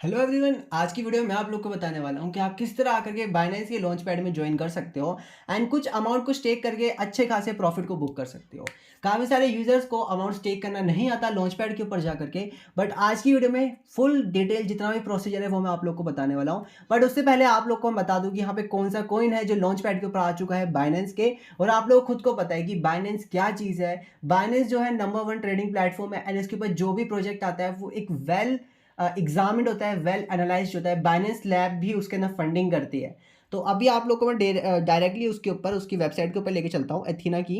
Hello everyone, आज की video में आप लोग को बताने वाला हूँ कि आप किस तरह आकर के बाइनेंस के लॉन्च पैड में ज्वाइन कर सकते हो एंड कुछ अमाउंट को स्टेक करके अच्छे खासे प्रॉफिट को बुक कर सकते हो। काफ़ी सारे यूजर्स को अमाउंट स्टेक करना नहीं आता लॉन्च पैड के ऊपर जा करके, बट आज की वीडियो में फुल डिटेल जितना भी प्रोसीजर है वो मैं आप लोग को बताने वाला हूँ। बट उससे पहले आप लोग को मैं बता दूँ कि यहाँ पे कौन सा कॉइन है जो लॉन्च पैड के ऊपर आ चुका है बाइनेंस के, और आप लोग खुद को पता है कि बाइनेंस क्या चीज़ है। बाइनेंस जो है नंबर वन ट्रेडिंग प्लेटफॉर्म है एंड इसके ऊपर जो भी प्रोजेक्ट आता है वो एक वेल एग्जामिन्ड होता है, वेल एनालाइज्ड होता है। बाइनेंस लैब भी उसके अंदर फंडिंग करती है। तो अभी आप लोग को मैं डायरेक्टली उसके ऊपर उसकी वेबसाइट के ऊपर लेके चलता हूँ, एथीना की।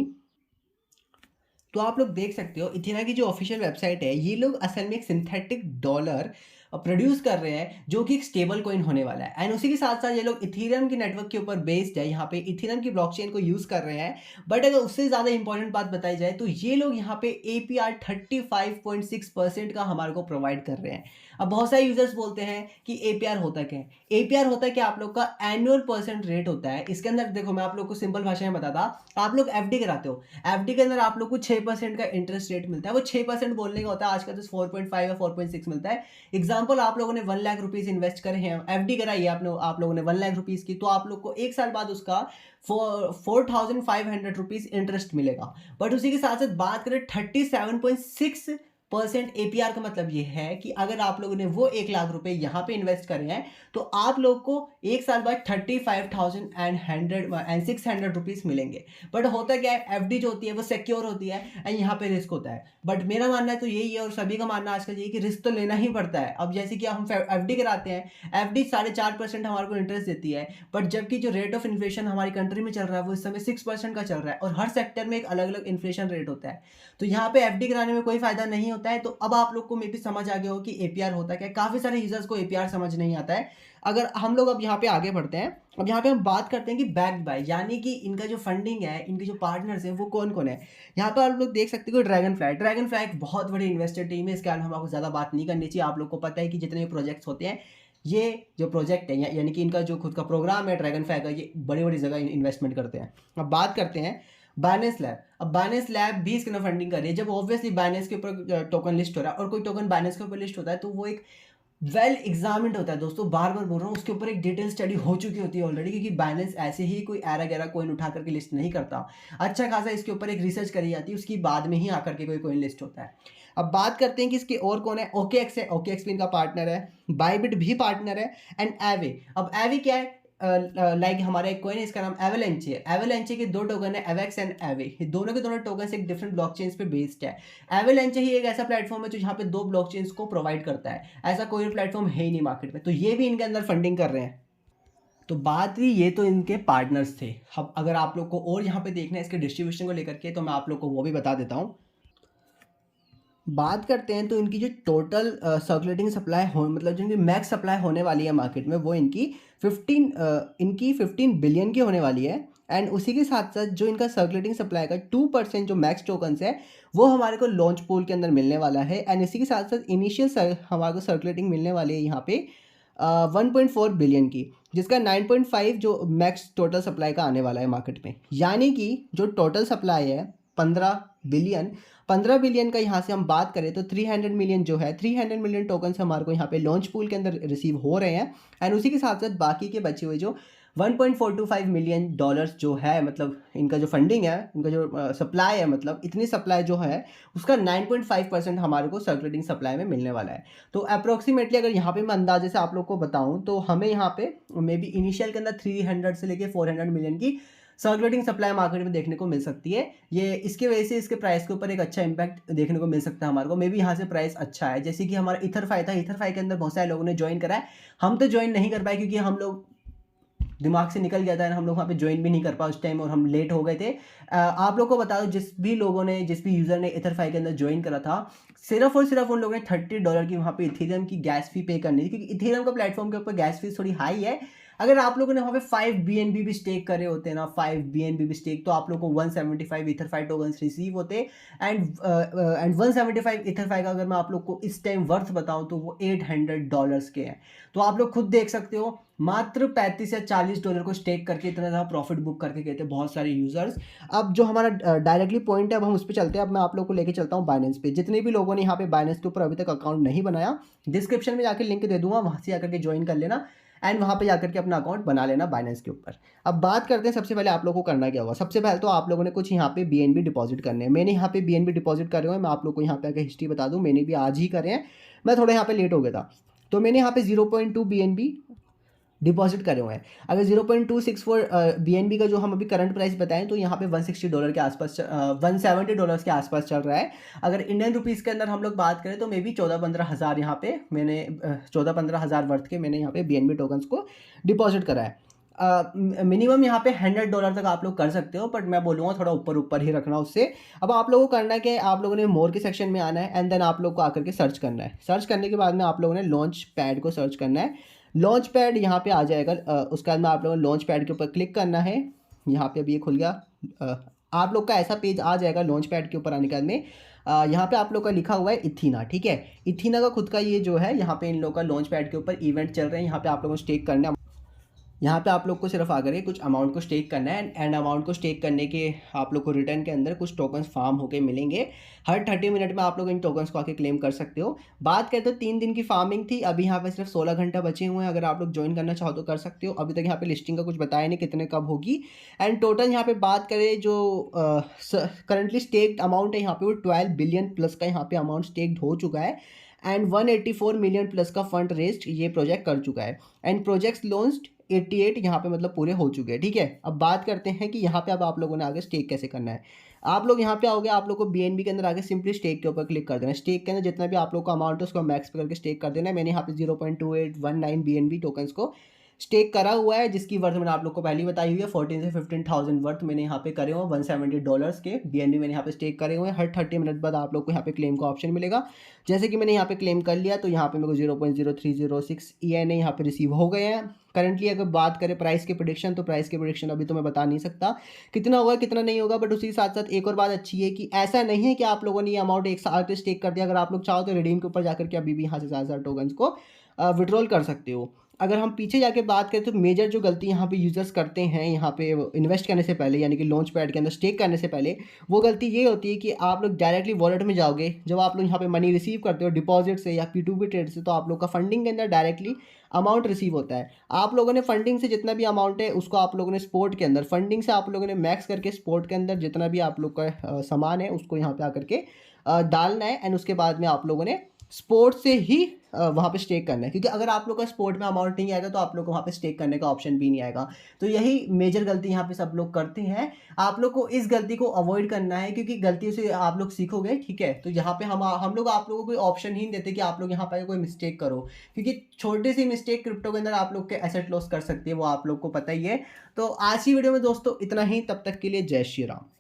तो आप लोग देख सकते हो इथेना की जो ऑफिशियल वेबसाइट है, ये लोग असल में एक सिंथेटिक डॉलर प्रोड्यूस कर रहे हैं जो कि एक स्टेबल कॉइन होने वाला है। एंड उसी के साथ साथ ये लोग इथेरियम की नेटवर्क के ऊपर बेस्ड है, यहाँ पे इथेरियम की ब्लॉकचेन को यूज कर रहे हैं। बट अगर उससे ज़्यादा इंपॉर्टेंट बात बताई जाए तो ये लोग यहाँ पे APR 35.6% का हमारे को प्रोवाइड कर रहे हैं। अब बहुत सारे यूजर्स बोलते हैं कि APR होता क्या है। APR होता है कि आप लोग का एनुअल परसेंट रेट होता है। इसके अंदर देखो, मैं आप लोग को सिंपल भाषा में बताता, आप लोग FD कराते हो, FD के अंदर आप लोग को 6% का इंटरेस्ट रेट मिलता है। वो 6% बोलने का होता है, आजकल तो 4.5 या 4.6 मिलता है। एग्जाम्पल, आप लोगों ने 1 लाख रुपीज इन्वेस्ट करे हैं, FD कराई है आपने, आप लोगों ने 1 लाख रुपीज की, तो आप लोग को एक साल बाद उसका 4500 रुपीज इंटरेस्ट मिलेगा। बट उसी के साथ साथ बात करें 37.6% APR का मतलब ये है कि अगर आप लोगों ने वो 1 लाख रुपए यहाँ पे इन्वेस्ट करे हैं तो आप लोग को एक साल बाद 35,600 रुपीज मिलेंगे। बट होता क्या है, FD जो होती है वो सिक्योर होती है एंड यहाँ पे रिस्क होता है। बट मेरा मानना है तो यही है, और सभी का मानना आजकल यही कि रिस्क तो लेना ही पड़ता है। अब जैसे कि हम FD कराते हैं, FD 4.5% हमारे को इंटरेस्ट देती है, बट जबकि जो रेट ऑफ इन्फ्लेशन हमारी कंट्री में चल रहा है वो इस समय 6% का चल रहा है, और हर सेक्टर में एक अलग अलग इन्फ्लेशन रेट होता है। तो यहाँ पे FD कराने में कोई फायदा नहीं होता है। तो अब आप लोग को मे भी समझ आ गया हो कि APR होता क्या है। काफी सारे यूजर्स को APR समझ नहीं आता है। अगर हम लोग अब यहाँ पे आगे बढ़ते हैं, अब यहाँ पे हम बात करते हैं कि बैक्ड बाय, यानी कि इनका जो फंडिंग है, इनके जो पार्टनर्स हैं वो कौन कौन है। यहाँ पर आप लोग देख सकते हो ड्रैगन फ्लाई एक बहुत बड़ी इन्वेस्टर टीम है। इसके बारे में हम आपको ज़्यादा बात नहीं करनी चाहिए। आप लोग को पता है कि जितने भी प्रोजेक्ट्स होते हैं, ये जो प्रोजेक्ट है यानी कि इनका जो खुद का प्रोग्राम है ड्रैगन फ्लाई का, ये बड़ी बड़ी जगह इन्वेस्टमेंट करते हैं। अब बात करते हैं बाइनेंस लैब। अब बाइनेंस लैब भी इसके अंदर फंडिंग कर रही है। जब ऑब्वियसली बाइनेंस के ऊपर टोकन लिस्ट हो रहा है और कोई टोकन बाइनेंस के ऊपर लिस्ट होता है तो वो एक वेल एग्जामिन्ड होता है। दोस्तों बार बार बोल रहा हूँ, उसके ऊपर एक डिटेल स्टडी हो चुकी होती है ऑलरेडी, क्योंकि बाइनेंस ऐसे ही कोई एरा गैरा कोइन उठा करके लिस्ट नहीं करता। अच्छा खासा इसके ऊपर एक रिसर्च करी जाती है, उसकी बाद में ही आकर के कोई कोइन लिस्ट होता है। अब बात करते हैं कि इसके और कौन है। OKX है, OKX भी इनका पार्टनर है। बाइबिट भी पार्टनर है एंड एवे। अब एवे क्या है, लाइक हमारा एक कॉइन है, इसका नाम एवेलेंची है। एवेलेंची के दो टोकन है, एवेक्स एंड एवे। ये दोनों के दोनों टोकन एक डिफरेंट ब्लॉकचेन्स पे बेस्ड है। एवेलेंची ही एक ऐसा प्लेटफॉर्म है जो यहाँ पे दो ब्लॉकचेन्स को प्रोवाइड करता है। ऐसा कोई प्लेटफॉर्म है ही नहीं मार्केट में, तो ये भी इनके अंदर फंडिंग कर रहे हैं। तो बात रही, ये तो इनके पार्टनर्स थे। अब अगर आप लोग को और यहाँ पे देखना है इसके डिस्ट्रीब्यूशन को लेकर के, तो मैं आप लोग को वो भी बता देता हूँ। बात करते हैं तो इनकी जो टोटल सर्कुलेटिंग सप्लाई हो, मतलब जो इनकी मैक्स सप्लाई होने वाली है मार्केट में, वो इनकी 15 बिलियन की होने वाली है। एंड उसी के साथ साथ जो इनका सर्कुलेटिंग सप्लाई का 2% जो मैक्स टोकन्स है वो हमारे को लॉन्च पूल के अंदर मिलने वाला है। एंड इसी के साथ साथ इनिशियल हमारे को सर्कुलेटिंग मिलने वाली है यहाँ पे 1.4 बिलियन की, जिसका 9.5 जो मैक्स टोटल सप्लाई का आने वाला है मार्केट में। यानी कि जो टोटल सप्लाई है 15 बिलियन, 15 बिलियन का यहाँ से हम बात करें तो 300 मिलियन जो है, 300 मिलियन टोकन से हमारे को यहाँ पे लॉन्च पूल के अंदर रिसीव हो रहे हैं। एंड उसी के साथ साथ बाकी के बचे हुए जो 1.425 मिलियन डॉलर्स जो है, मतलब इनका जो फंडिंग है, इनका जो सप्लाई है, मतलब इतनी सप्लाई जो है उसका 9.5% हमारे को सर्कुलेटिंग सप्लाई में मिलने वाला है। तो अप्रोक्सीमेटली अगर यहाँ पे मैं अंदाजे से आप लोग को बताऊँ तो हमें यहाँ पे मे बी इनिशियल के अंदर 300 से लेके 400 मिलियन की सर्कुलेटिंग सप्लाई मार्केट में देखने को मिल सकती है। ये इसके वजह से इसके प्राइस के ऊपर एक अच्छा इंपैक्ट देखने को मिल सकता है हमारे को। मे बी यहाँ से प्राइस अच्छा है। जैसे कि हमारा इथरफाई था, इथरफाई के अंदर बहुत सारे लोगों ने ज्वाइन करा है। हम तो ज्वाइन नहीं कर पाए क्योंकि हम लोग दिमाग से निकल गया था, हम लोग वहाँ पे ज्वाइन भी नहीं कर पाए उस टाइम, और हम लेट हो गए थे। आप लोग को बता दो, जिस भी यूज़र ने इथरफाई के अंदर ज्वाइन करा था, सिर्फ और सिर्फ उन लोगों ने $30 की वहाँ पे इथेरियम की गैस फी पे करनी थी, क्योंकि इथेरियम का प्लेटफॉर्म के ऊपर गैस फीस थोड़ी हाई है। अगर आप लोगों ने वहाँ पे 5 BNB भी स्टेक करे होते हैं ना, 5 BNB भी स्टेक, तो आप लोग को 175 इथरफाई टोकन्स रिसीव होते। एंड 175 इथरफाई का अगर मैं आप लोग को इस टाइम वर्थ बताऊं तो वो $800 के हैं। तो आप लोग खुद देख सकते हो, मात्र 35 या $40 को स्टेक करके इतना ज़्यादा प्रॉफिट बुक करके गए थे बहुत सारे यूजर्स। अब जो हमारा डायरेक्टली पॉइंट है, अब हम उस पर चलते हैं। अब मैं आप लोग को लेके चलता हूँ बाइनेंस पे। जितने भी लोगों ने यहाँ पे बाइनेंस के ऊपर अभी तक अकाउंट नहीं बनाया, डिस्क्रिप्शन में जाकर लिंक दे दूंगा, वहाँ से जाकर के ज्वाइन कर लेना एंड वहाँ पे जाकर के अपना अकाउंट बना लेना बाइनेंस के ऊपर। अब बात करते हैं सबसे पहले आप लोगों को करना क्या होगा। सबसे पहले तो आप लोगों ने कुछ यहाँ पे BNB डिपॉजिट करने हैं। मैंने यहाँ पे BNB डिपॉजिट करे हुए हैं, मैं आप लोग को यहाँ पे आकर हिस्ट्री बता दूँ, मैंने भी आज ही करे हैं, मैं थोड़ा यहाँ पे लेट हो गया था। तो मैंने यहाँ पे 0.2 BNB डिपॉजिट करे हुए हैं। अगर 0.264 BNB का जो हम अभी करंट प्राइस बताएं तो यहाँ पे $160 के आसपास, $170 के आसपास चल रहा है। अगर इंडियन रुपीज़ के अंदर हम लोग बात करें तो मे बी 14-15 हज़ार यहाँ पे मैंने 14-15 हज़ार वर्थ के मैंने यहाँ पे BNB टोकन्स को डिपॉजिट करा है। मिनिमम यहाँ पे $100 तक आप लोग कर सकते हो, बट मैं बोलूँगा थोड़ा ऊपर ऊपर ही रखना उससे। अब आप लोगों को करना है कि आप लोगों ने मोर के सेक्शन में आना है एंड देन आप लोग को आकर के सर्च करना है। सर्च करने के बाद में आप लोगों ने लॉन्च पैड को सर्च करना है। लॉन्च पैड यहाँ पे आ जाएगा, उसके बाद में आप लोगों ने लॉन्च पैड के ऊपर क्लिक करना है। यहाँ पे अभी ये खुल गया, आप लोग का ऐसा पेज आ जाएगा लॉन्च पैड के ऊपर आने के बाद में। यहाँ पे आप लोग का लिखा हुआ है इथीना, ठीक है। इथीना का खुद का ये जो है, यहाँ पे इन लोग का लॉन्च पैड के ऊपर इवेंट चल रहे हैं। यहाँ पे आप लोगों को स्टेक करना है। यहाँ पे आप लोग को सिर्फ आकर के कुछ अमाउंट को स्टेक करना है एंड अमाउंट को स्टेक करने के आप लोग को रिटर्न के अंदर कुछ टोकन्स फार्म होके मिलेंगे। हर 30 मिनट में आप लोग इन टोकन्स को आके क्लेम कर सकते हो। बात करते हो 3 दिन की फार्मिंग थी, अभी यहाँ पे सिर्फ 16 घंटा बचे हुए हैं। अगर आप लोग ज्वाइन करना चाहो तो कर सकते हो। अभी तक यहाँ पे लिस्टिंग का कुछ बताया नहीं कितने कब होगी। एंड टोटल यहाँ पे बात करें जो करंटली स्टेक्ड अमाउंट है यहाँ पे वो 12 बिलियन प्लस का यहाँ पे अमाउंट स्टेक्ड हो चुका है एंड 184 मिलियन प्लस का फंड रेस्ड ये प्रोजेक्ट कर चुका है एंड प्रोजेक्ट्स लॉन्च्ड 88 यहाँ पे मतलब पूरे हो चुके हैं, ठीक है। अब बात करते हैं कि यहाँ पे अब आप लोगों ने आगे स्टेक कैसे करना है। आप लोग यहाँ पे आओगे, आप लोग को BNB के अंदर आगे सिंपली स्टेक के ऊपर क्लिक कर देना है। स्टेक के अंदर जितना भी आप लोग का अमाउंट है उसको मैक्स पे करके स्टेक कर देना है। मैंने यहाँ पे 0.2819 BNB टोकन्स को स्टेक करा हुआ है, जिसकी वर्थ मैंने आप लोग को पहले ही बताई हुई है। 14 से 15,000 वर्थ मैंने यहाँ पे करे हुए हैं। $170 के BNB मैंने यहाँ पे स्टेक करे हुए हैं। हर 30 मिनट बाद आप लोग को यहाँ पे क्लेम का ऑप्शन मिलेगा। जैसे कि मैंने यहाँ पे क्लेम कर लिया तो यहाँ पे मेरे को 0.0306 ENA यहाँ पे रिसीव हो गए हैं। करंटली अगर बात करें प्राइस के प्रेडिक्शन, तो प्राइस के प्रेडिक्शन अभी तो मैं बता नहीं सकता कितना होगा कितना नहीं होगा, बट उसी के साथ साथ एक और बात अच्छी है कि ऐसा नहीं है कि आप लोगों ने ये अमाउंट एक साल पे स्टेक कर दिया। अगर आप लोग चाहो तो रिडीम के ऊपर जाकर के अभी भी यहाँ से ज़्यादा टोकन्स को विड्रॉल कर सकते हो। अगर हम पीछे जाके बात करें तो मेजर जो गलती यहाँ पे यूजर्स करते हैं यहाँ पे इन्वेस्ट करने से पहले, यानी कि लॉन्च पैड के अंदर स्टेक करने से पहले, वो गलती ये होती है कि आप लोग डायरेक्टली वॉलेट में जाओगे। जब आप लोग यहाँ पे मनी रिसीव करते हो डिपॉजिट से या P2P ट्रेड से, तो आप लोग का फंडिंग के अंदर डायरेक्टली अमाउंट रिसीव होता है। आप लोगों ने फंडिंग से जितना भी अमाउंट है उसको आप लोगों ने स्पोर्ट के अंदर, फंडिंग से आप लोगों ने मैक्स करके स्पोर्ट के अंदर जितना भी आप लोग का सामान है उसको यहाँ पे आकर के डालना है एंड उसके बाद में आप लोगों ने स्पोर्ट से ही वहाँ पे स्टेक करना है। क्योंकि अगर आप लोग का स्पोर्ट में अमाउंट नहीं आएगा तो आप लोग को वहाँ पे स्टेक करने का ऑप्शन भी नहीं आएगा। तो यही मेजर गलती यहाँ पे सब लोग करते हैं। आप लोग को इस गलती को अवॉइड करना है, क्योंकि गलती से आप लोग सीखोगे, ठीक है। तो यहाँ पे हम लोग आप लोगों को कोई ऑप्शन ही नहीं देते कि आप लोग यहाँ पे कोई मिस्टेक करो, क्योंकि छोटी सी मिस्टेक क्रिप्टो के अंदर आप लोग के एसेट लॉस कर सकती है, वो आप लोग को पता ही है। तो आज की वीडियो में दोस्तों इतना ही, तब तक के लिए जय श्री राम।